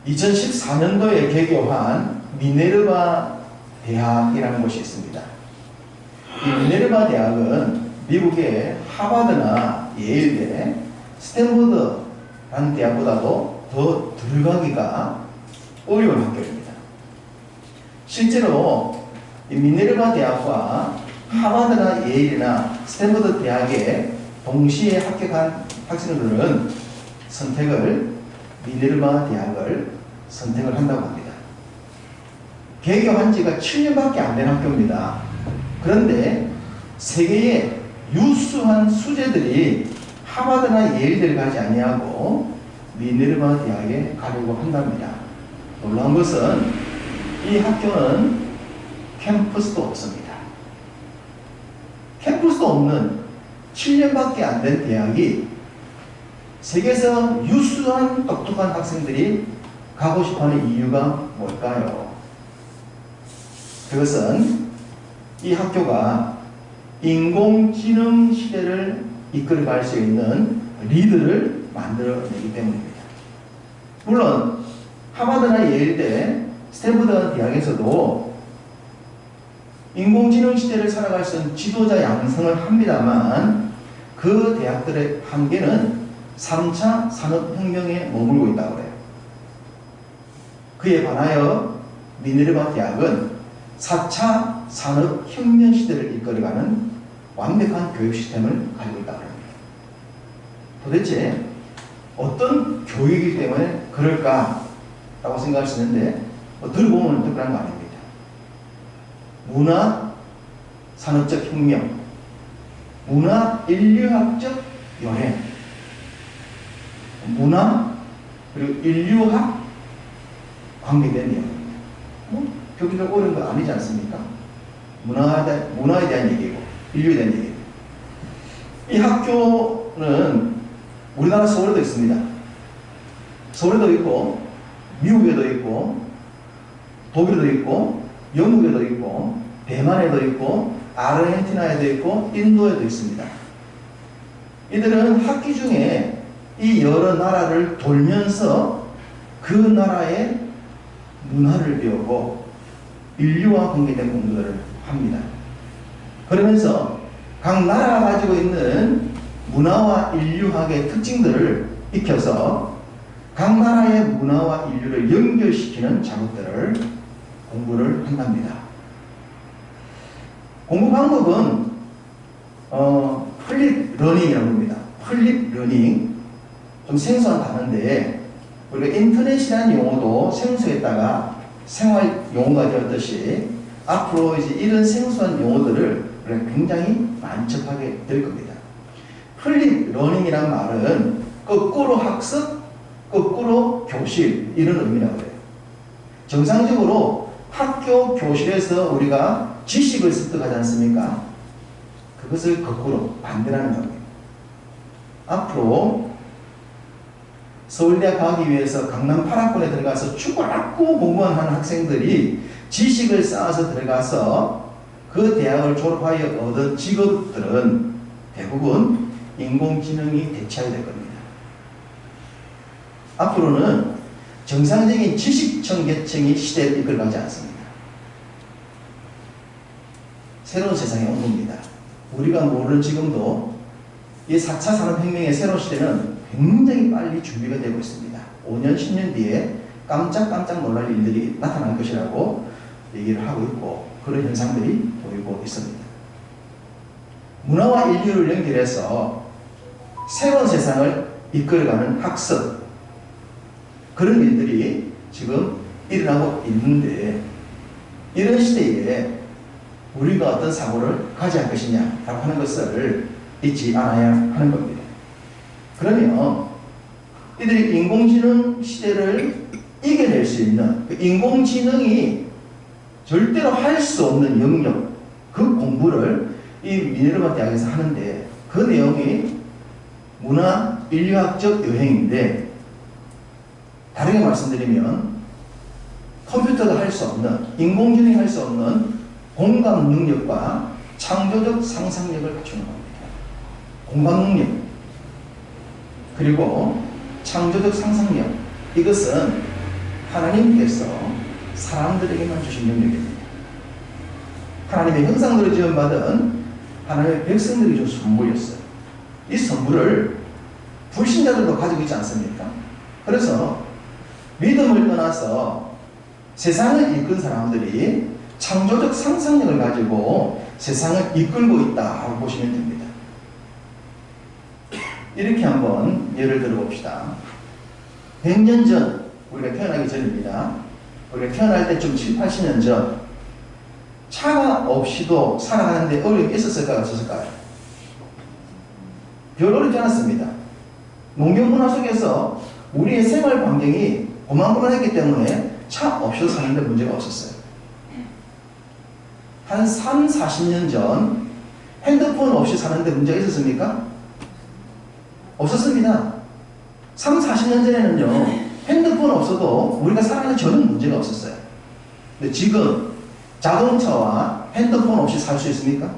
2014년도에 개교한 미네르바 대학이라는 곳이 있습니다. 이 미네르바 대학은 미국의 하버드나 예일대, 스탠퍼드라는 대학보다도 더 들어가기가 어려운 학교입니다. 실제로 이 미네르바 대학과 하버드나 예일이나 스탠퍼드 대학에 동시에 합격한 학생들은 미네르바 대학을 선택을 한다고 합니다. 개교한 지가 7년밖에 안 된 학교입니다. 그런데 세계의 유수한 수재들이 하버드나 예일대를 가지 아니하고 미네르바 대학에 가려고 한답니다. 놀라운 것은 이 학교는 캠퍼스도 없습니다. 캠퍼스도 없는 7년밖에 안 된 대학이 세계에서 유수한 똑똑한 학생들이 가고 싶어하는 이유가 뭘까요? 그것은 이 학교가 인공지능 시대를 이끌어갈 수 있는 리더를 만들어내기 때문입니다. 물론 하버드나 예일대, 스탠퍼드 대학에서도 인공지능 시대를 살아갈 수 있는 지도자 양성을 합니다만 그 대학들의 한계는 3차 산업혁명에 머물고 있다고 해요. 그에 반하여 미네르바 대학은 4차 산업혁명 시대를 이끌어가는 완벽한 교육 시스템을 가지고 있다고 합니다. 도대체 어떤 교육이기 때문에 그럴까라고 생각할 수 있는데 들어보면 특별한 거 아닙니다. 문화 산업적 혁명, 문화 인류학적 여행, 문화 그리고 인류학 관계된 내용입니다. 교육적 어려운 거 아니지 않습니까? 문화에 대한 얘기고 인류에 대한 얘기입니다. 이 학교는 우리나라 서울에도 있습니다. 서울에도 있고 미국에도 있고 독일에도 있고 영국에도 있고 대만에도 있고 아르헨티나에도 있고 인도에도 있습니다. 이들은 학기 중에 이 여러 나라를 돌면서 그 나라의 문화를 배우고 인류와 관계된 공부들을 합니다. 그러면서 각 나라가 가지고 있는 문화와 인류학의 특징들을 익혀서 각 나라의 문화와 인류를 연결시키는 작업들을 공부를 한답니다. 공부 방법은 플립 러닝이라고 합니다. 플립 러닝. 좀 생소한 단어인데 우리가 인터넷이라는 용어도 생소했다가 생활 용어가 되었듯이 앞으로 이제 이런 생소한 용어들을 우리가 굉장히 많이 접하게 될 겁니다. 플립 러닝이란 말은 거꾸로 학습, 거꾸로 교실 이런 의미라고 해요. 정상적으로 학교 교실에서 우리가 지식을 습득하지 않습니까? 그것을 거꾸로 반대라는 겁니다. 앞으로 서울대학 가기 위해서 강남 8학번에 들어가서 죽어라고 공부하는 학생들이 지식을 쌓아서 들어가서 그 대학을 졸업하여 얻은 직업들은 대부분 인공지능이 대체하게 될 겁니다. 앞으로는 정상적인 지식청 계층이 시대를 이끌어가지 않습니다. 새로운 세상에 온 겁니다. 우리가 모르는 지금도 이 4차 산업혁명의 새로운 시대는 굉장히 빨리 준비가 되고 있습니다. 5년, 10년 뒤에 깜짝깜짝 놀랄 일들이 나타날 것이라고 얘기를 하고 있고 그런 현상들이 보이고 있습니다. 문화와 인류를 연결해서 새로운 세상을 이끌어가는 학습 그런 일들이 지금 일어나고 있는데 이런 시대에 우리가 어떤 사고를 가져야 할 것이냐라고 하는 것을 잊지 않아야 하는 겁니다. 그러면 이들이 인공지능 시대를 이겨낼 수 있는 그 인공지능이 절대로 할 수 없는 영역 그 공부를 이 미네르바 대학에서 하는데 그 내용이 문화 인류학적 여행인데 다르게 말씀드리면 컴퓨터가 할 수 없는 인공지능이 할 수 없는 공감 능력과 창조적 상상력을 갖추는 겁니다. 공감 능력 그리고 창조적 상상력 이것은 하나님께서 사람들에게만 주신 능력입니다. 하나님의 형상대로 지음받은 하나님의 백성들이 준 선물이었어요. 이 선물을 불신자들도 가지고 있지 않습니까? 그래서 믿음을 떠나서 세상을 이끈 사람들이 창조적 상상력을 가지고 세상을 이끌고 있다고 보시면 됩니다. 이렇게 한번 예를 들어 봅시다. 100년 전, 우리가 태어나기 전입니다. 우리가 태어날 때쯤 7, 80년 전, 차가 없이도 살아가는데 어려움이 있었을까요? 없었을까요? 별 어렵지 않았습니다. 농경 문화 속에서 우리의 생활 환경이 고만고만했기 때문에 차 없이도 사는데 문제가 없었어요. 한 3, 40년 전 핸드폰 없이 사는데 문제가 있었습니까? 없었습니다. 3, 40년 전에는요, 핸드폰 없어도 우리가 살아가는 전혀 문제가 없었어요. 근데 지금 자동차와 핸드폰 없이 살 수 있습니까?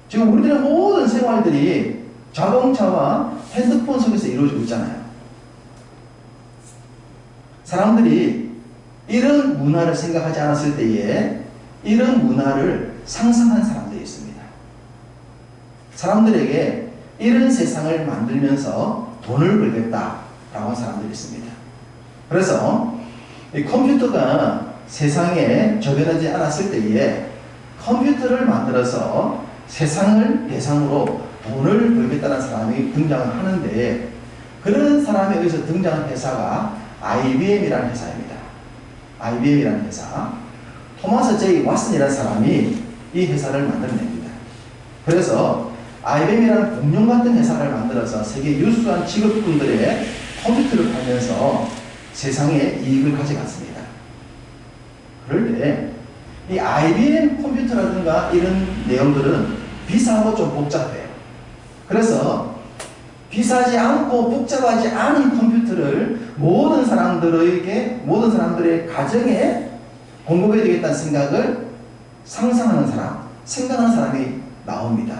지금 우리들의 모든 생활들이 자동차와 핸드폰 속에서 이루어지고 있잖아요. 사람들이 이런 문화를 생각하지 않았을 때에 이런 문화를 상상한 사람들이 있습니다. 사람들에게 이런 세상을 만들면서 돈을 벌겠다라고 한 사람들이 있습니다. 그래서 이 컴퓨터가 세상에 저변하지 않았을 때에 컴퓨터를 만들어서 세상을 대상으로 돈을 벌겠다는 사람이 등장을 하는데, 그런 사람에 의해서 등장한 회사가 IBM이라는 회사입니다. IBM이라는 회사. 토마스 J. 왓슨이라는 사람이 이 회사를 만들어냅니다. 그래서 IBM이라는 공룡 같은 회사를 만들어서 세계 유수한 직업군들의 컴퓨터를 팔면서 세상에 이익을 가져갔습니다. 그럴 때 이 IBM 컴퓨터라든가 이런 내용들은 비싸고 좀 복잡해요. 그래서 비싸지 않고 복잡하지 않은 컴퓨터를 모든 사람들의 가정에 공급해야 되겠다는 생각을 상상하는 사람, 생각하는 사람이 나옵니다.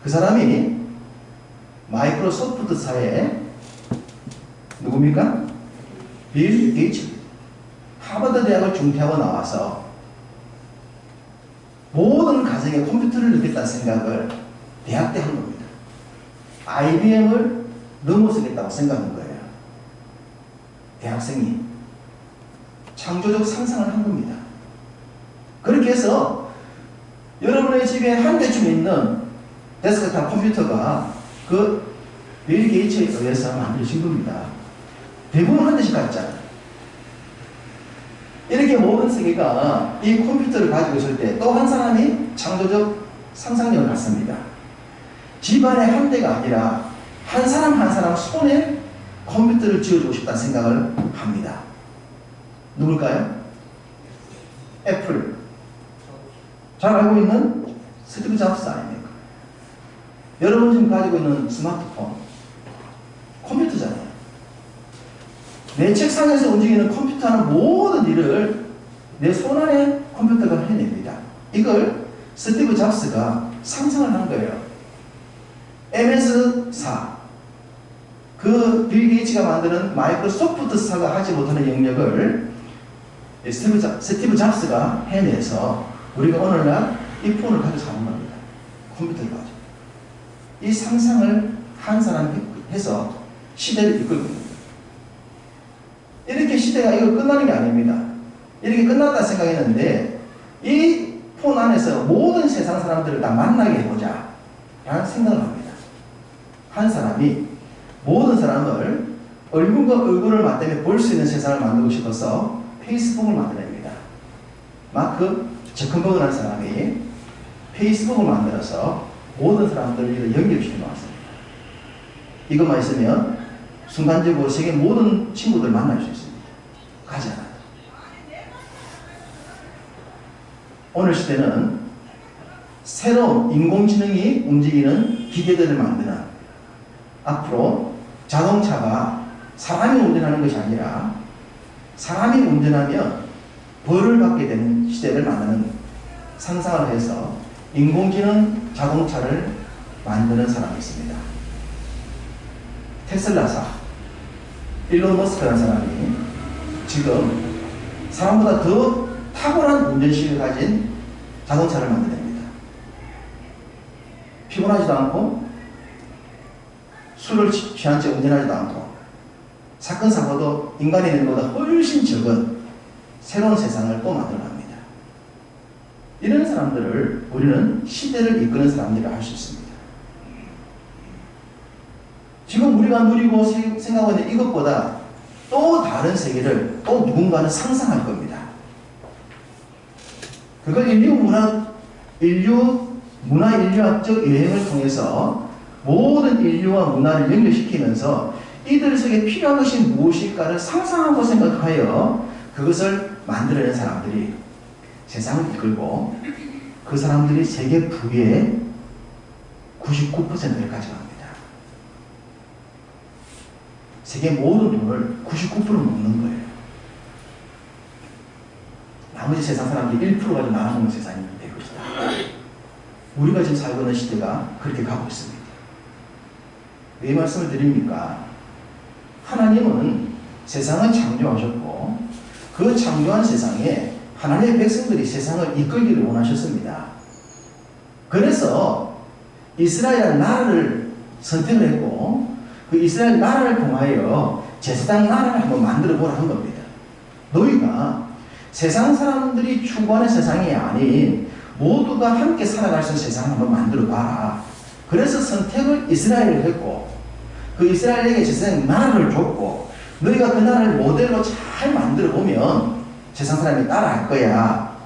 그 사람이 마이크로소프트사의 누굽니까? 빌 게이츠. 하버드 대학을 중퇴하고 나와서 모든 가정에 컴퓨터를 넣겠다는 생각을 대학 때 한 겁니다. IBM을 넘어서겠다고 생각한 거예요. 대학생이 창조적 상상을 한 겁니다. 그렇게 해서 여러분의 집에 한 대쯤 있는 데스크탑 컴퓨터가 그 빌 게이츠에 의해서 만들어진 겁니다. 대부분 한 대씩 갖잖아요. 이렇게 모든 세계가 이 컴퓨터를 가지고 있을 때 또 한 사람이 창조적 상상력을 갖습니다. 집안에 한 대가 아니라 한 사람 한 사람 손에 컴퓨터를 쥐어주고 싶다는 생각을 합니다. 누굴까요? 애플. 잘 알고 있는 스티브 잡스 아닙니까? 여러분 지금 가지고 있는 스마트폰, 컴퓨터잖아요. 내 책상에서 움직이는 컴퓨터하는 모든 일을 내 손안에 컴퓨터가 해냅니다. 이걸 스티브 잡스가 상상을 한 거예요. MS사, 그 빌 게이츠가 만드는 마이크로소프트사가 하지 못하는 영역을 스티브 잡스가 해내서 우리가 오늘날 이 폰을 가지고 사는 겁니다. 컴퓨터를 가지고. 이 상상을 한 사람이 해서 시대를 이끌고 있습니다. 이렇게 시대가 이거 끝나는 게 아닙니다. 이렇게 끝났다 생각했는데 이 폰 안에서 모든 세상 사람들을 다 만나게 해보자 라는 생각을 합니다. 한 사람이 모든 사람을 얼굴과 얼굴을 맞대며 볼 수 있는 세상을 만들고 싶어서 페이스북을 만들어냅니다. 마크 저컨버그라는 사람이 페이스북을 만들어서 모든 사람들을 연결시켜 놓았습니다. 이것만 있으면 순간적으로 세계 모든 친구들 만날 수 있습니다. 가지 않아도. 오늘 시대는 새로운 인공지능이 움직이는 기계들을 만드는, 앞으로 자동차가 사람이 운전하는 것이 아니라 사람이 운전하면 벌을 받게 되는 시대를 만드는 상상을 해서 인공지능 자동차를 만드는 사람이 있습니다. 테슬라사. 일론 머스크라는 사람이 지금 사람보다 더 탁월한 운전식을 가진 자동차를 만들어냅니다. 피곤하지도 않고 술을 취한 채 운전하지도 않고 사건 사고도 인간의 일보다 훨씬 적은 새로운 세상을 또 만들어갑니다. 이런 사람들을 우리는 시대를 이끄는 사람들이라 할 수 있습니다. 지금 우리가 누리고 생각하고 있는 이것보다 또 다른 세계를 또 누군가는 상상할 겁니다. 그걸 인류학적 여행을 통해서 모든 인류와 문화를 연결시키면서 이들 속에 필요한 것이 무엇일까를 상상하고 생각하여 그것을 만들어낸 사람들이 세상을 이끌고 그 사람들이 세계 부의 99%를 가져갑니다. 세계 모든 돈을 99%를 먹는 거예요. 나머지 세상 사람들이 1% 가지고 나눠먹는 세상이 될 것이다. 우리가 지금 살고 있는 시대가 그렇게 가고 있습니다. 왜 말씀을 드립니까? 하나님은 세상을 창조하셨고 그 창조한 세상에 하나님의 백성들이 세상을 이끌기를 원하셨습니다. 그래서 이스라엘 나라를 선택을 했고 그 이스라엘 나라를 통하여 제사장 나라를 한번 만들어 보라 한 겁니다. 너희가 세상 사람들이 추구하는 세상이 아닌 모두가 함께 살아갈 수 있는 세상을 한번 만들어 봐라. 그래서 선택을 이스라엘을 했고 그 이스라엘에게 제사장 나라를 줬고 너희가 그 나라를 모델로 잘 만들어 보면 세상 사람이 따라할 거야.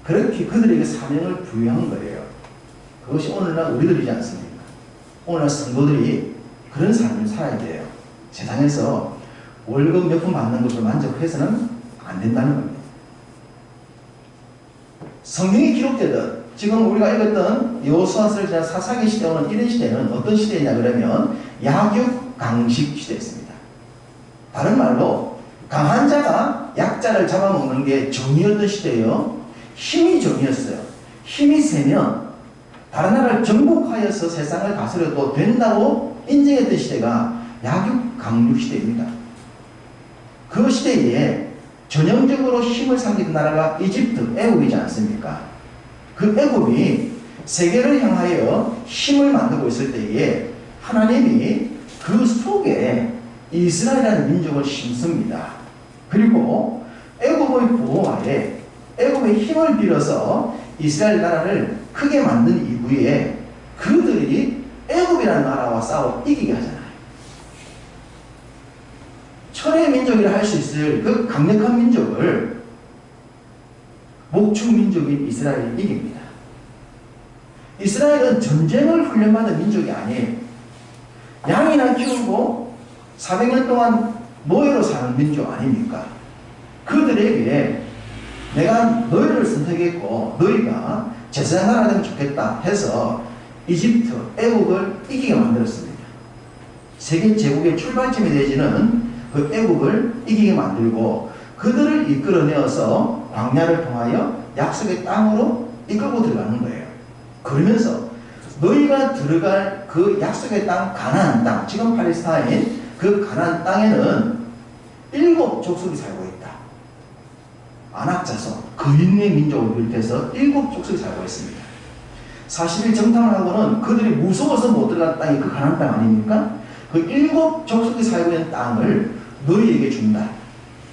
그렇게 그들에게 사명을 부여한 거예요. 그것이 오늘날 우리들이지 않습니까? 오늘날 성도들이 그런 삶을 살아야 돼요. 세상에서 월급 몇 푼 받는 것으로 만족해서는 안 된다는 겁니다. 성경이 기록되듯 지금 우리가 읽었던 여호수아서를 지난 사사기 시대 오는 이런 시대는 어떤 시대냐 그러면 약육강식 시대였습니다. 다른 말로 강한 자가 약자를 잡아먹는 게 정의였던 시대예요. 힘이 정의였어요. 힘이 세면 다른 나라를 정복하여서 세상을 다스려도 된다고 인정했던 시대가 약육강육 시대입니다. 그 시대에 전형적으로 힘을 삼기던 나라가 이집트, 애굽이지 않습니까? 그 애굽이 세계를 향하여 힘을 만들고 있을 때에 하나님이 그 속에 이스라엘이라는 민족을 심습니다. 그리고 애굽의 보호하에 애굽의 힘을 빌어서 이스라엘 나라를 크게 만든 이후에 그들이 애굽이라는 나라와 싸워 이기게 하잖아요. 철의 민족이라 할 수 있을 그 강력한 민족을 목축 민족인 이스라엘이 이깁니다. 이스라엘은 전쟁을 훈련받은 민족이 아니에요. 양이나 키우고 400년 동안 노예로 사는 민족 아닙니까? 그들에게 내가 너희를 선택했고 너희가 제사장 나라 되면 좋겠다 해서 이집트, 애국을 이기게 만들었습니다. 세계 제국의 출발점이 되지는 그 애국을 이기게 만들고 그들을 이끌어내어서 광야를 통하여 약속의 땅으로 이끌고 들어가는 거예요. 그러면서 너희가 들어갈 그 약속의 땅, 가나안 땅, 지금 팔레스타인 그 가나안 땅에는 7 족속이 살고 있다. 안악자손, 거인의 민족을 비롯해서 7 족속이 살고 있습니다. 사실 정탐을 하고는 그들이 무서워서 못 들어간 땅이 그 가나안 땅 아닙니까? 그 7 족속이 살고 있는 땅을 너희에게 준다.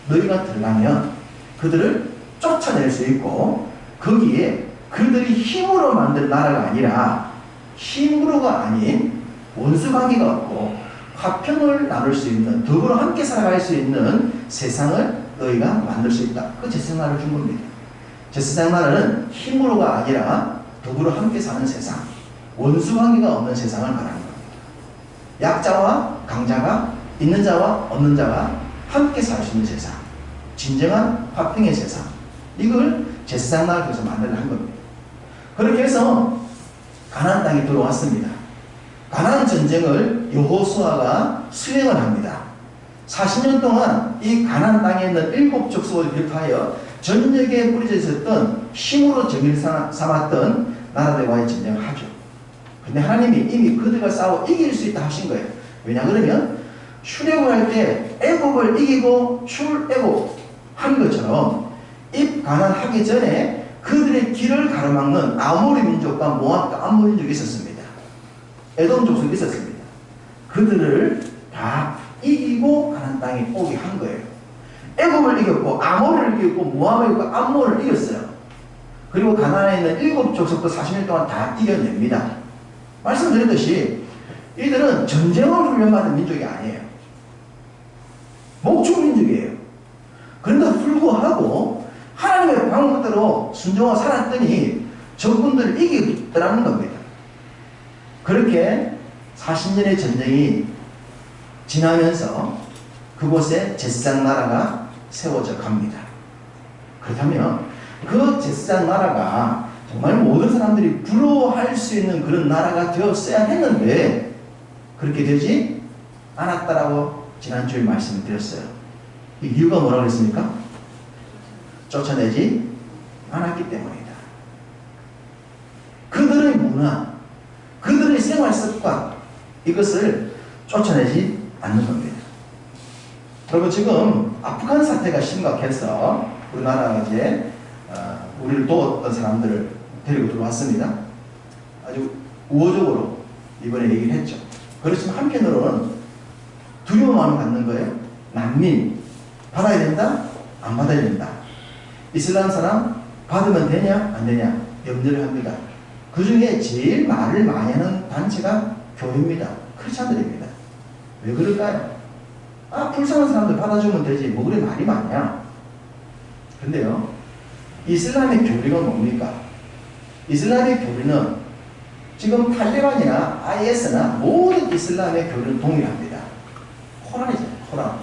너희가 들어가면 그들을 쫓아낼 수 있고 거기에 그들이 힘으로 만든 나라가 아니라 힘으로가 아닌 원수관계가 없고 화평을 나눌 수 있는 더불어 함께 살아갈 수 있는 세상을 너희가 만들 수 있다. 그 제사장 나라를 준 겁니다. 제사장 나라는 힘으로가 아니라 더불어 함께 사는 세상, 원수관계가 없는 세상을 말하는 겁니다. 약자와 강자가 있는 자와 없는 자가 함께 살 수 있는 세상, 진정한 화평의 세상, 이걸 제사장 나라를 통해서 만들어 한 겁니다. 그렇게 해서 가나안 땅에 들어왔습니다. 가나안 전쟁을 여호수아가 수행을 합니다. 40년 동안 이 가나안 땅에 있는 7 족속을 비롯하여 전역에 뿌려져 있었던 힘으로 정의를 삼았던 나라들과의 전쟁을 하죠. 근데 하나님이 이미 그들과 싸워 이길 수 있다 하신 거예요. 왜냐 그러면 출애굽할 때 애굽을 이기고 출애굽한 것처럼 입가나안하기 전에 그들의 길을 가로막는 아모리 민족과 모압과 암몬 민족이 있었습니다. 에돔 족속이 있었습니다. 그들을 다 이기고 가나안 땅에 오게 한 거예요. 애굽을 이겼고 아모리를 이겼고 모압을 이겼고 암몬을 이겼어요. 그리고 가나안에 있는 7족속도 40년 동안 다 이겨냅니다. 말씀드렸듯이 이들은 전쟁을 훈련받은 민족이 아니에요. 목축 민족이에요. 그런데 불구하고 하나님의 방법대로 순종하고 살았더니 적군들을 이기더라는 겁니다. 그렇게 40년의 전쟁이 지나면서 그곳에 제사장 나라가 세워져 갑니다. 그렇다면 그 제사장 나라가 정말 모든 사람들이 부러워할 수 있는 그런 나라가 되었어야 했는데 그렇게 되지 않았다라고 지난주에 말씀을 드렸어요. 이 이유가 뭐라고 했습니까? 쫓아내지 않았기 때문이다. 그들의 문화, 그들의 생활 습관, 이것을 쫓아내지 않는 겁니다. 그리고 지금 아프간 사태가 심각해서 우리나라가 이제 우리를 도왔던 사람들을 데리고 들어왔습니다. 아주 우호적으로 이번에 얘기를 했죠. 그렇지만 한편으로는 두려움을 갖는 거예요. 난민 받아야 된다? 안 받아야 된다. 이슬람 사람 받으면 되냐? 안 되냐? 염려를 합니다. 그 중에 제일 말을 많이 하는 단체가 교회입니다. 크리스찬들입니다. 왜 그럴까요? 불쌍한 사람들 받아주면 되지. 뭐 그래 말이 많냐? 근데요, 이슬람의 교리가 뭡니까? 이슬람의 교리는 지금 탈레반이나 IS나 모든 이슬람의 교리는 동일합니다. 코란이죠. 코란.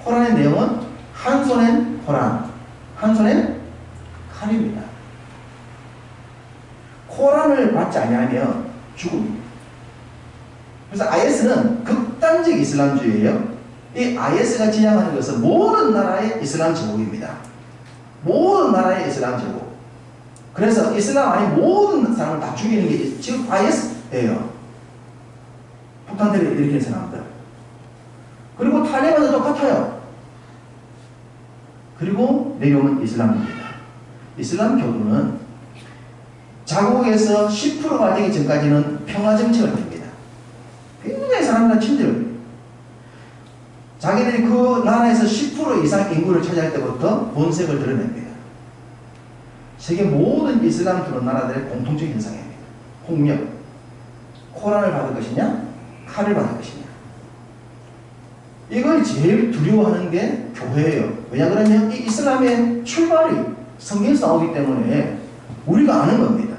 코란의 내용은 한 손엔 코란, 한 손엔 칼입니다. 코란을 받지 아니하면 죽음. 그래서 IS는 극단적 이슬람주의예요. 이 IS가 지향하는 것은 모든 나라의 이슬람 제국입니다. 모든 나라의 이슬람 제국. 그래서 이슬람 아닌 모든 사람을 다 죽이는 게 지금 IS예요. 폭탄들을 일으키는 사람들. 그리고 탈레반도 똑같아요. 그리고 내려오면 이슬람입니다. 이슬람 교도는 자국에서 10%가 되기 전까지는 평화 정책을 합니다. 굉장히 사람들 친절해요. 자기들이 그 나라에서 10% 이상 인구를 차지할 때부터 본색을 드러냅니다. 세계 모든 이슬람 주는 나라들의 공통적 현상입니다. 폭력. 코란을 받을 것이냐? 칼을 받을 것이냐? 이걸 제일 두려워하는 게 교회예요. 왜냐 그러면 이 이슬람의 출발이 성경에서 나오기 때문에 우리가 아는 겁니다.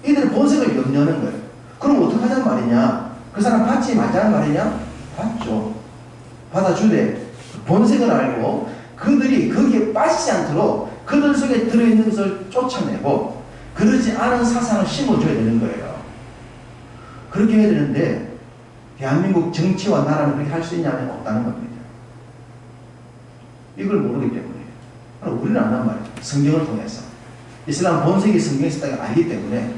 이들의 본색을 염려하는 거예요. 그럼 어떡하자는 말이냐? 그 사람 받지 말자는 말이냐? 받죠. 받아주되 본색을 알고 그들이 거기에 빠지지 않도록 그들 속에 들어있는 것을 쫓아내고 그러지 않은 사상을 심어줘야 되는 거예요. 그렇게 해야 되는데 대한민국 정치와 나라는 그렇게 할 수 있냐면 없다는 겁니다. 이걸 모르기 때문에. 우리는 안단 말이에요. 성경을 통해서. 이슬람 본색이 성경에 있다는 걸 알기 때문에.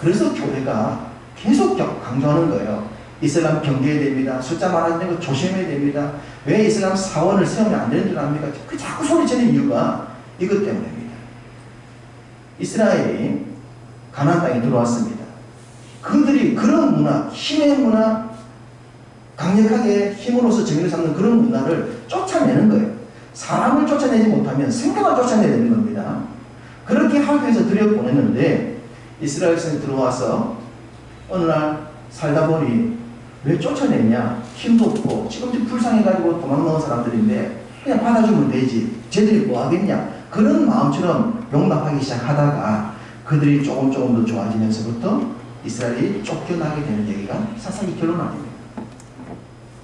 그래서 교회가 계속 강조하는 거예요. 이슬람 경계해야 됩니다. 숫자 많아지는 거 조심해야 됩니다. 왜 이슬람 사원을 세우면 안 되는 줄 압니까? 그 자꾸 소리치는 이유가 이것 때문입니다. 이스라엘이 가나안 땅에 들어왔습니다. 그들이 그런 문화, 힘의 문화, 강력하게 힘으로서 정의를 잡는 그런 문화를 쫓아내는 거예요. 사람을 쫓아내지 못하면 생각을 쫓아내야 되는 겁니다. 그렇게 하기 위해서 들여보냈는데 이스라엘 백성이 들어와서 어느 날 살다 보니 왜 쫓아내냐? 힘도 없고 지금 불쌍해가지고 도망나온 사람들인데 그냥 받아주면 되지. 쟤들이 뭐 하겠냐? 그런 마음처럼 용납하기 시작하다가 그들이 조금 더 좋아지면서부터 이스라엘이 쫓겨나게 되는 얘기가 사실 이 결론 아닙니다.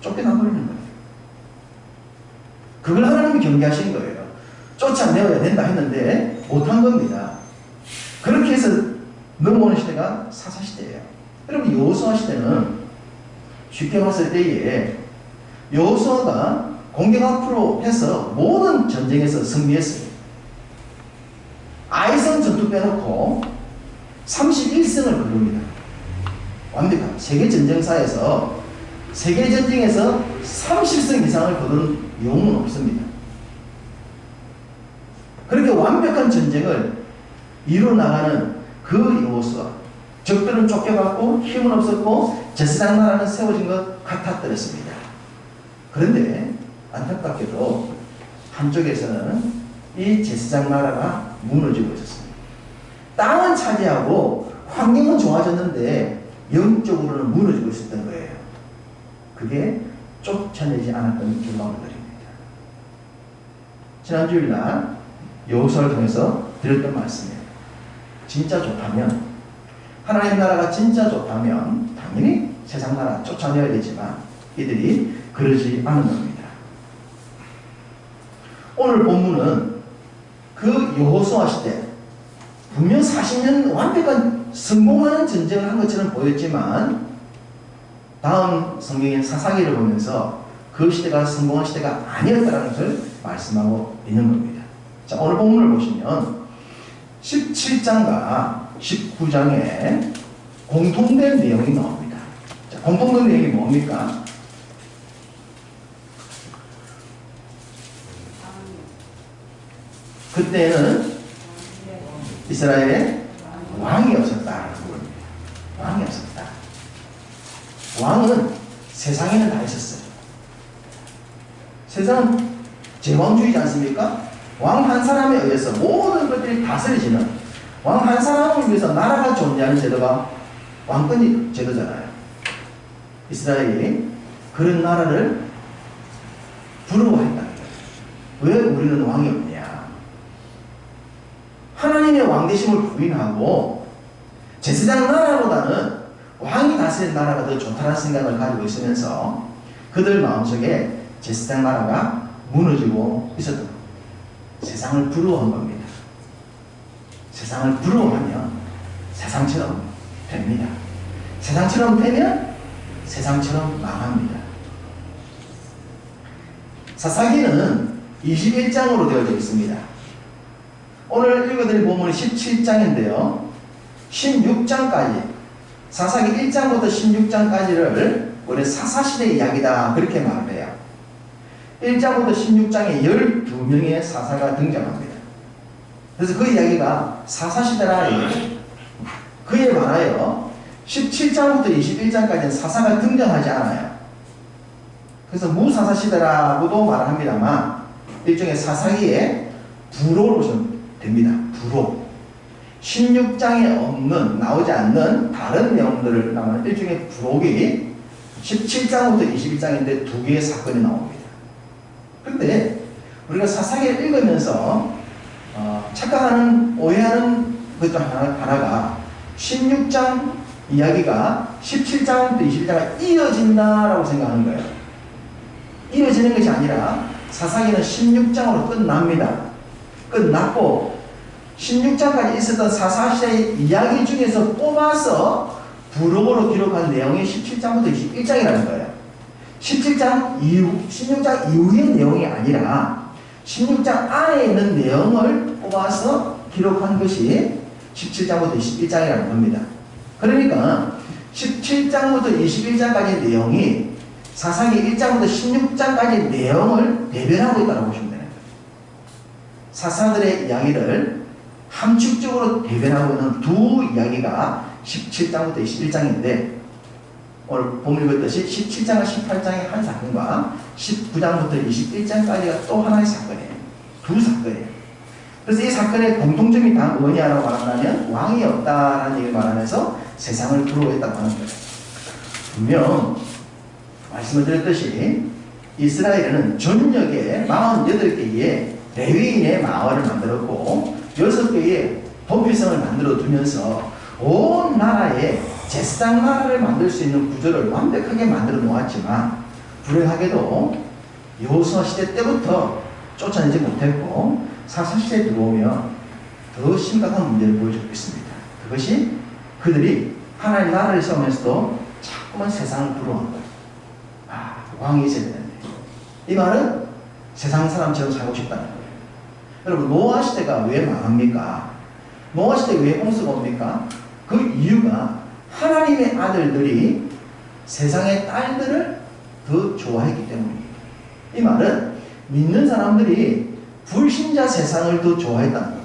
쫓겨나버리는 거예요. 그걸 하나님이 경계하신 거예요. 쫓아내어야 된다 했는데 못한 겁니다. 그렇게 해서 넘어오는 시대가 사사시대예요. 여러분 여호수아 시대는 쉽게 봤을 때에 여호수아가 공격 앞으로 해서 모든 전쟁에서 승리했어요. 아이성 전투 빼놓고 31승을 거둡니다. 완벽한 세계 전쟁사에서 세계전쟁에서 30승 이상을 거둔 영웅은 없습니다. 그렇게 완벽한 전쟁을 이루어나가는 그 여호수아, 적들은 쫓겨갔고 힘은 없었고 제사장 나라는 세워진 것 같았더랬습니다. 그런데 안타깝게도 한쪽에서는 이 제사장 나라가 무너지고 있었습니다. 땅은 차지하고 환경은 좋아졌는데 영적으로는 무너지고 있었던 거예요. 그게 쫓아내지 않았던 결과물들입니다. 지난 주일날 여호수아를 통해서 드렸던 말씀이에요. 진짜 좋다면, 하나님 나라가 진짜 좋다면 당연히 세상 나라 쫓아내야 되지만 이들이 그러지 않은 겁니다. 오늘 본문은 그 여호수아 시대, 분명 40년 완벽한 성공하는 전쟁을 한 것처럼 보였지만 다음 성경의 사사기를 보면서 그 시대가 성공한 시대가 아니었다는 것을 말씀하고 있는 겁니다. 자, 오늘 본문을 보시면 17장과 19장에 공통된 내용이 나옵니다. 자, 공통된 내용이 뭡니까? 그때는 이스라엘에 왕이 없었다는 겁니다. 왕이 없었다. 왕은 세상에는 다 있었어요. 세상은 제왕주의지 않습니까? 왕 한 사람에 의해서 모든 것들이 다스려지는, 왕 한 사람을 위해서 나라가 존재하는 제도가 왕권이 제도잖아요. 이스라엘이 그런 나라를 부러워했다는 거예요. 왜 우리는 왕이 없냐? 하나님의 왕되심을 부인하고 제사장 나라보다는 왕이 다스린 나라가 더 좋다는 생각을 가지고 있으면서 그들 마음속에 제사장 나라가 무너지고 있었던 겁니다. 세상을 부러워한 겁니다. 세상을 부러워하면 세상처럼 됩니다. 세상처럼 되면 세상처럼 망합니다. 사사기는 21장으로 되어져 있습니다. 오늘 읽어드린 본문이 17장인데요. 16장까지, 사사기 1장부터 16장까지를 우리 사사시대 이야기다 그렇게 말을 해요. 1장부터 16장에 12명의 사사가 등장합니다. 그래서 그 이야기가 사사시대라 이거예요. 그에 반하여 17장부터 21장까지는 사사가 등장하지 않아요. 그래서 무사사시대라고도 말을 합니다만 일종의 사사기의 부로로 보시면 됩니다. 부로. 16장에 없는, 나오지 않는 다른 내용들을 남는 일종의 부록이 17장부터 21장인데 두 개의 사건이 나옵니다. 그런데 우리가 사사기를 읽으면서 착각하는, 오해하는 것 중 하나가 16장 이야기가 17장부터 21장에 이어진다라고 생각하는 거예요. 이어지는 것이 아니라 사사기는 16장으로 끝납니다. 끝났고 16장까지 있었던 사사시대의 이야기 중에서 뽑아서 부록으로 기록한 내용이 17장부터 21장이라는 거예요. 16장 이후의 내용이 아니라 16장 안에 있는 내용을 뽑아서 기록한 것이 17장부터 21장이라는 겁니다. 그러니까 17장부터 21장까지 내용이 사사기 1장부터 16장까지 내용을 대변하고 있다고 보시면 되는 거예요. 사사들의 이야기를 함축적으로 대변하고 있는 두 이야기가 17장부터 21장인데 오늘 본문 읽었듯이 17장과 18장의 한 사건과 19장부터 21장까지가 또 하나의 사건이에요. 두 사건이에요. 그래서 이 사건의 공통점이 다 뭐냐라고 말한다면 왕이 없다라는 얘기를 말하면서 세상을 부러워했다고 하는 거예요. 분명 말씀을 드렸듯이 이스라엘은 전역에 48개의 레위인의 마을을 만들었고 6개의 도피성을 만들어 두면서 온 나라에 제사장 나라를 만들 수 있는 구조를 완벽하게 만들어 놓았지만 불행하게도 여호수아 시대 때부터 쫓아내지 못했고 사사시대에 들어오면 더 심각한 문제를 보여주고 있습니다. 그것이 그들이 하나님 나라를 세우면서도 자꾸만 세상을 부러워한 거예요. 왕이 있어야 되는데 이 말은 세상 사람처럼 살고 싶다는 거예요. 여러분 노아 시대가 왜 망합니까? 노아 시대에 왜 홍수가 옵니까? 그 이유가 하나님의 아들들이 세상의 딸들을 더 좋아했기 때문입니다. 이 말은 믿는 사람들이 불신자 세상을 더 좋아했다는 겁니다.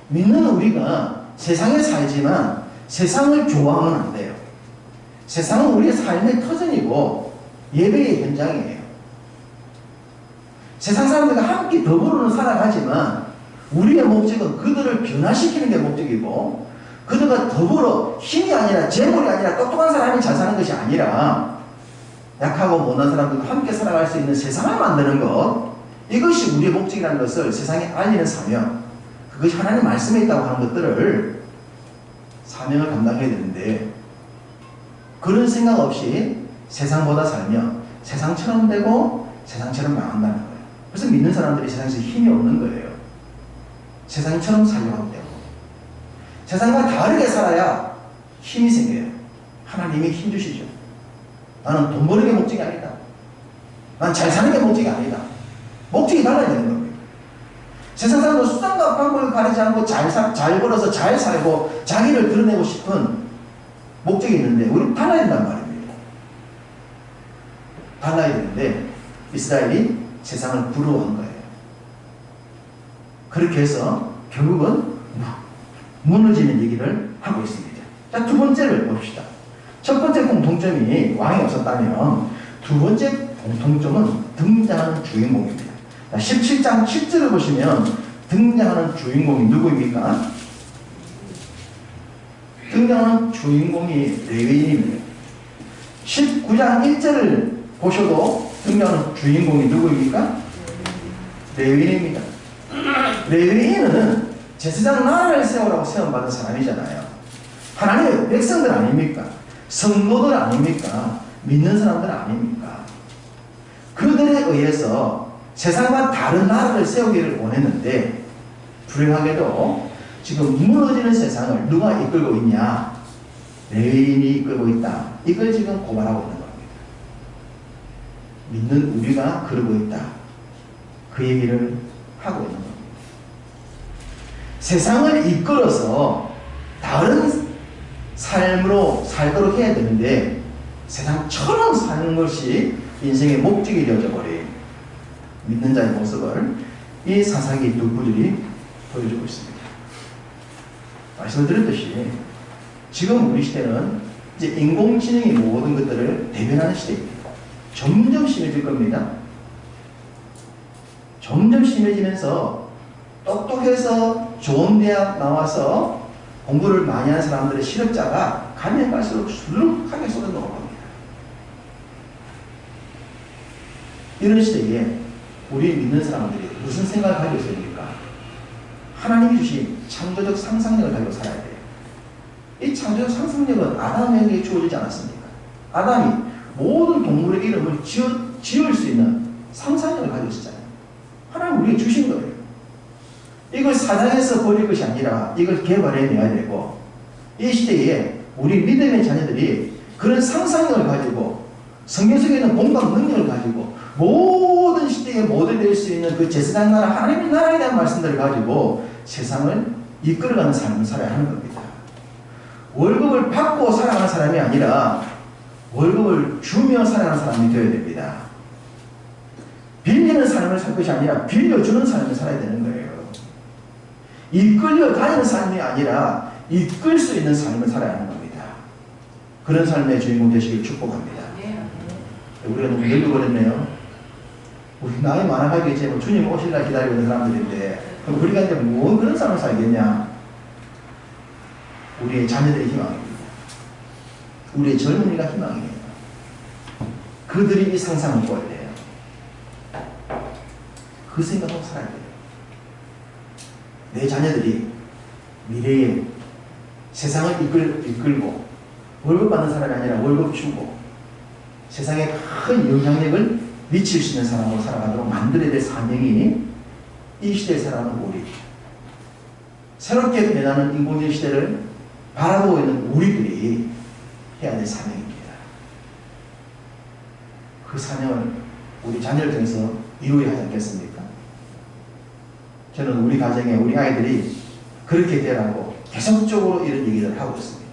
믿는 우리가 세상에 살지만 세상을 좋아하면 안 돼요. 세상은 우리의 삶의 터전이고 예배의 현장이에요. 세상 사람들과 함께 더불어는 살아가지만 우리의 목적은 그들을 변화시키는 게 목적이고 그들과 더불어 힘이 아니라 재물이 아니라 똑똑한 사람이 잘 사는 것이 아니라 약하고 못난 사람들과 함께 살아갈 수 있는 세상을 만드는 것, 이것이 우리의 목적이라는 것을 세상에 알리는 사명, 그것이 하나님 말씀에 있다고 하는 것들을 사명을 감당해야 되는데 그런 생각 없이 세상보다 살며 세상처럼 되고 세상처럼 망한다는 거예요. 그래서 믿는 사람들이 세상에서 힘이 없는 거예요. 세상처럼 살려고 하기 때문에. 세상과 다르게 살아야 힘이 생겨요. 하나님이 힘 주시죠. 나는 돈 버는 게 목적이 아니다. 난 잘 사는 게 목적이 아니다. 목적이 달라야 되는 겁니다. 세상 사람은 수단과 방법을 가리지 않고 잘 벌어서 잘 살고 자기를 드러내고 싶은 목적이 있는데 우리는 달라야 된단 말입니다. 달라야 되는데 이스라엘이 세상을 부러워한 거예요. 그렇게 해서 결국은 무너지는 얘기를 하고 있습니다. 자, 두 번째를 봅시다. 첫 번째 공통점이 왕이 없었다면 두 번째 공통점은 등장하는 주인공입니다. 자, 17장 7절을 보시면 등장하는 주인공이 누구입니까? 등장하는 주인공이 레위인입니다. 19장 1절을 보셔도 등장하는 주인공이 누구입니까? 레위인입니다. 레위인은 제사장 나라를 세우라고 세움받은 사람이잖아요. 하나님의 백성들 아닙니까? 성도들 아닙니까? 믿는 사람들 아닙니까? 그들에 의해서 세상과 다른 나라를 세우기를 원했는데 불행하게도 지금 무너지는 세상을 누가 이끌고 있냐? 레위인이 이끌고 있다. 이걸 지금 고발하고 있는 겁니다. 믿는 우리가 그러고 있다. 그 얘기를 하고 있는 겁니다. 세상을 이끌어서 다른 삶으로 살도록 해야 되는데 세상처럼 사는 것이 인생의 목적이 되어져 버린 믿는 자의 모습을 이 사사기 두 구절이 보여주고 있습니다. 말씀을 드렸듯이 지금 우리 시대는 이제 인공지능이 모든 것들을 대변하는 시대입니다. 점점 심해질 겁니다. 점점 심해지면서 똑똑해서 좋은 대학 나와서 공부를 많이 하는 사람들의 실력자가 가면 갈수록 수두룩하게 쏟아나올 겁니다. 이런 시대에 우리 믿는 사람들이 무슨 생각을 가지고 있어야 됩니까? 하나님이 주신 창조적 상상력을 가지고 살아야 돼요. 이 창조적 상상력은 아담에게 주어지지 않았습니까? 아담이 모든 동물의 이름을 지을 수 있는 상상력을 가지고 있었잖아요. 하나님 우리에게 주신 거예요. 이걸 사장에서 버릴 것이 아니라 이걸 개발해내야 되고 이 시대에 우리 믿음의 자녀들이 그런 상상력을 가지고 성경 속에 있는 공감 능력을 가지고 모든 시대에 모델 될 수 있는 그 제사장 나라 하나님의 나라에 대한 말씀들을 가지고 세상을 이끌어가는 삶을 살아야 하는 겁니다. 월급을 받고 살아가는 사람이 아니라 월급을 주며 살아가는 사람이 되어야 됩니다. 빌리는 삶을 살 것이 아니라 빌려주는 삶을 살아야 되는 거예요. 이끌려 다니는 삶이 아니라 이끌 수 있는 삶을 살아야 하는 겁니다. 그런 삶의 주인공 되시길 축복합니다. 우리가 너무 늙어버렸네요. 우리 나이 많아가겠지 뭐 주님 오실라 기다리고 있는 사람들인데 그럼 우리가 이제 뭐 그런 삶을 살겠냐? 우리의 자녀들의 희망입니다. 우리의 젊은이가 희망이에요. 그들이 이 상상을 꿔야 돼요. 그 생각으로 살아야 돼요. 내 자녀들이 미래에 세상을 이끌고 월급 받는 사람이 아니라 월급 주고 세상에 큰 영향력을 미칠 수 있는 사람으로 살아가도록 만들어야 될 사명이 이 시대에 살아가는 우리, 새롭게 변하는 인공지능 시대를 바라보고 있는 우리들이 해야 될 사명입니다. 그 사명을 우리 자녀를 통해서 이루어야 하지 않겠습니까? 저는 우리 가정에 우리 아이들이 그렇게 되라고 계속적으로 이런 얘기를 하고 있습니다.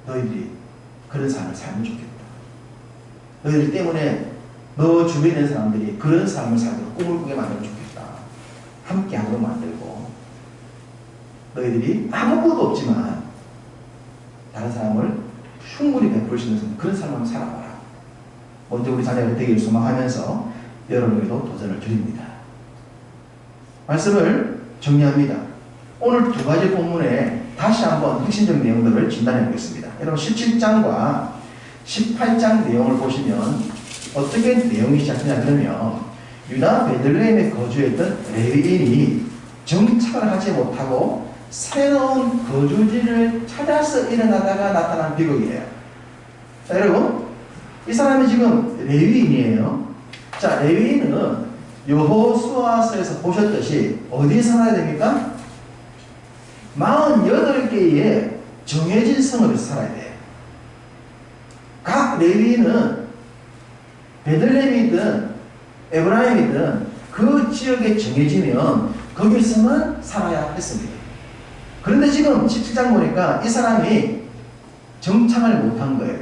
너희들이 그런 삶을 살면 좋겠다. 너희들 때문에 너 주변에 있는 사람들이 그런 삶을 살도록 꿈을 꾸게 만들면 좋겠다. 함께 하도록 만들고, 너희들이 아무것도 없지만 다른 사람을 충분히 베풀 수 있는 그런 삶을 살아봐라. 먼저 우리 자녀가 되기를 소망하면서 여러분에게도 도전을 드립니다. 말씀을 정리합니다. 오늘 두 가지 본문에 다시 한번 핵심적 내용들을 진단해 보겠습니다. 여러분 17장과 18장 내용을 보시면 어떻게 내용이 시작되냐 그러면 유다 베들레헴에 거주했던 레위인이 정착을 하지 못하고 새로운 거주지를 찾아서 일어나다가 나타난 비극이에요. 자, 여러분 이 사람이 지금 레위인이에요. 자, 레위인은 여호수아서에서 보셨듯이 어디에 살아야 됩니까? 48개의 정해진 성읍에서 살아야 돼요. 각 레위인은 베들레헴이든 에브라임이든 그 지역에 정해지면 거기서만 살아야 했습니다. 그런데 지금 17장 보니까 이 사람이 정착을 못한 거예요.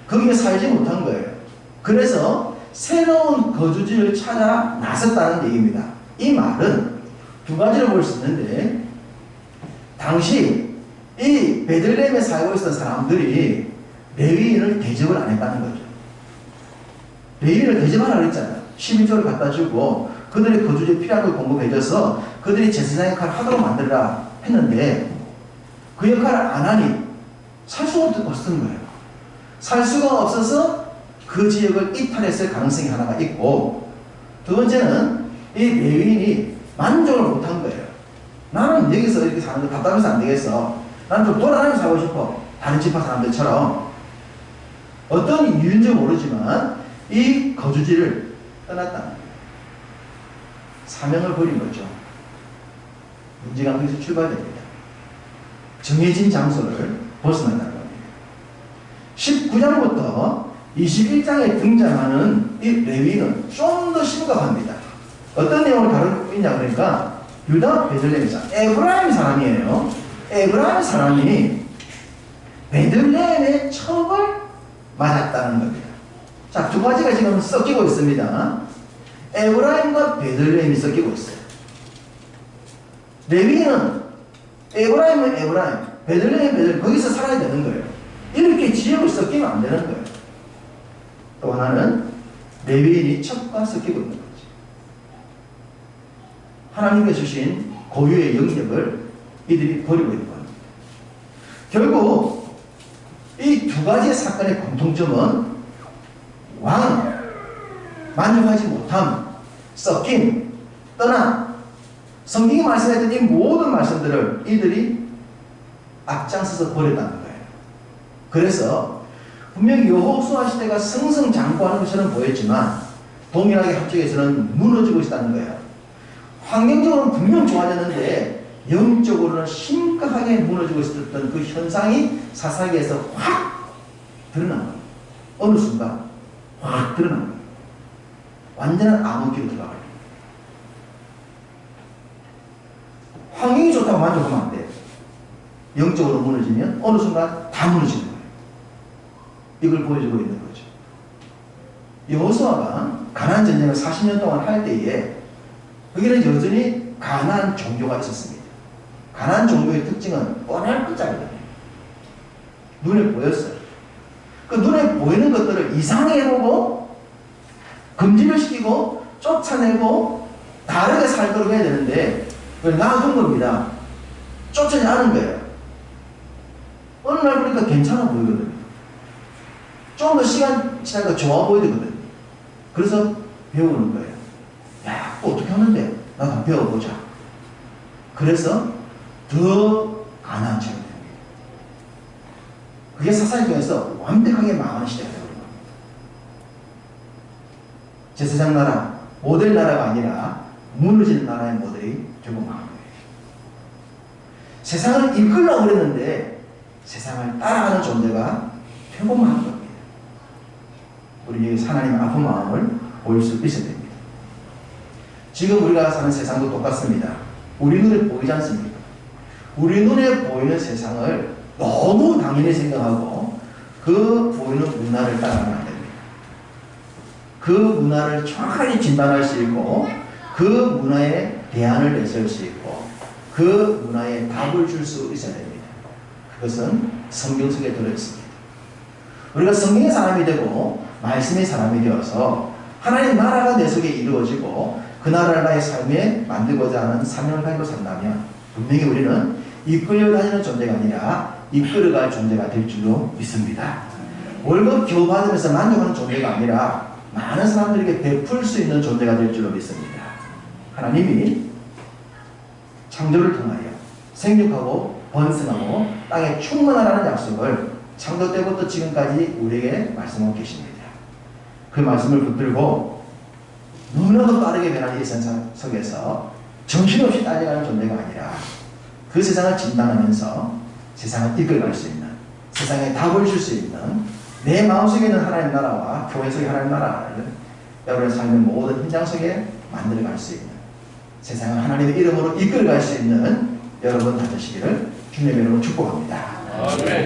거기에 살지 못한 거예요. 그래서 새로운 거주지를 찾아 나섰다는 얘기입니다. 이 말은 두 가지로 볼 수 있는데, 당시 이 베들레헴에 살고 있었던 사람들이 레위인을 대접을 안 했다는 거죠. 레위인을 대접하라 그랬잖아요. 11조를 갖다 주고 그들의 거주지에 필요한 걸 공급해줘서 그들이 제사장 역할을 하도록 만들라 했는데 그 역할을 안 하니 살 수가 없었던 거예요. 살 수가 없어서 그 지역을 이탈했을 가능성이 하나가 있고, 두 번째는 이 레위인이 만족을 못한 거예요. 나는 여기서 이렇게 사는 거 답답해서 안 되겠어. 나는 좀 돌아다니면서 살고 싶어. 다른 지파 사람들처럼. 어떤 이유인지 모르지만 이 거주지를 떠났다는 거예요. 사명을 버린 거죠. 문제가 거기서 출발됩니다. 정해진 장소를 벗어난다는 겁니다. 19장부터 21장에 등장하는 이 레위는 좀 더 심각합니다. 어떤 내용을 다루고 있냐 그러니까 유다 베들레헴에서 에브라임 사람이에요. 에브라임 사람이 베들레헴의 첩을 맞았다는 겁니다. 자, 두 가지가 지금 섞이고 있습니다. 에브라임과 베들레헴이 섞이고 있어요. 레위는 에브라임은 에브라임, 베들레헴은 베들레헴, 거기서 살아야 되는 거예요. 이렇게 지역을 섞이면 안 되는 거예요. 또 하나는 레위인이 첩과 섞이고 있는 거죠. 하나님께서 주신 고유의 영역을 이들이 버리고 있는 겁니다. 결국 이 두 가지의 사건의 공통점은 왕, 만족하지 못함, 섞임, 떠남, 성경이 말씀했던 이 모든 말씀들을 이들이 앞장서서 버렸다는 거예요. 그래서 분명히 여호수아 시대가 승승장구하는 것처럼 보였지만 동일하게 한쪽에서는 무너지고 있다는 거예요. 환경적으로는 분명 좋아졌는데 영적으로는 심각하게 무너지고 있었던 그 현상이 사사기에서 확 드러난 거예요. 어느 순간 확 드러난 거예요. 완전한 암흑기로 들어가요. 환경이 좋다고 만족하면 안 돼요. 영적으로 무너지면 어느 순간 다 무너지는 거예요. 이걸 보여주고 있는 거죠. 여호수아가 가나안 전쟁을 40년 동안 할 때에 거기는 여전히 가나안 종교가 있었습니다. 가나안 종교의 특징은 뻔할 끝자거든요. 눈에 보였어요. 그 눈에 보이는 것들을 이상하게 보고 금지를 시키고 쫓아내고 다르게 살도록 해야 되는데 그걸 놔둔 겁니다. 쫓아내지 않은 거예요. 어느 날 보니까 괜찮아 보이거든요. 좀 더 시간 지나니까 좋아 보이거든요. 그래서 배우는 거예요. 야, 어떻게 하는데? 나도 한번 배워보자. 그래서 더 가난한 체험이 됩니다. 그게 사사기 중에서 완벽하게 망하는 시대가 되어버린 겁니다. 제사장 나라, 모델 나라가 아니라 무너지는 나라의 모델이 결국 망한 거예요. 세상을 이끌려고 그랬는데 세상을 따라가는 존재가 결국 망한 겁니다. 우리 여기서 하나님의 아픈 마음을 보일 수 있어야 됩니다. 지금 우리가 사는 세상도 똑같습니다. 우리 눈에 보이지 않습니까? 우리 눈에 보이는 세상을 너무 당연히 생각하고 그 보이는 문화를 따라가면 안 됩니다. 그 문화를 정확하게 진단할 수 있고 그 문화에 대안을 내세울 수 있고 그 문화에 답을 줄 수 있어야 됩니다. 그것은 성경 속에 들어있습니다. 우리가 성경의 사람이 되고 말씀의 사람이 되어서 하나님의 나라가 내 속에 이루어지고 그 나라를 나의 삶에 만들고자 하는 사명을 가지고 산다면 분명히 우리는 이끌려다니는 존재가 아니라 이끌어갈 존재가 될 줄로 믿습니다. 월급 겨우 받으면서 만족하는 존재가 아니라 많은 사람들에게 베풀 수 있는 존재가 될 줄로 믿습니다. 하나님이 창조를 통하여 생육하고 번성하고 땅에 충만하라는 약속을 창조 때부터 지금까지 우리에게 말씀하고 계십니다. 그 말씀을 붙들고 너무나도 빠르게 변하는 이 세상 속에서 정신없이 딸려가는 존재가 아니라 그 세상을 진단하면서 세상을 이끌어갈 수 있는, 세상에 답을 줄 수 있는 내 마음속에 있는 하나님 나라와 교회 속의 하나님 나라를 여러분의 삶의 모든 현장 속에 만들어갈 수 있는, 세상을 하나님의 이름으로 이끌어갈 수 있는 여러분 되시기를 주님의 이름으로 축복합니다. 아멘.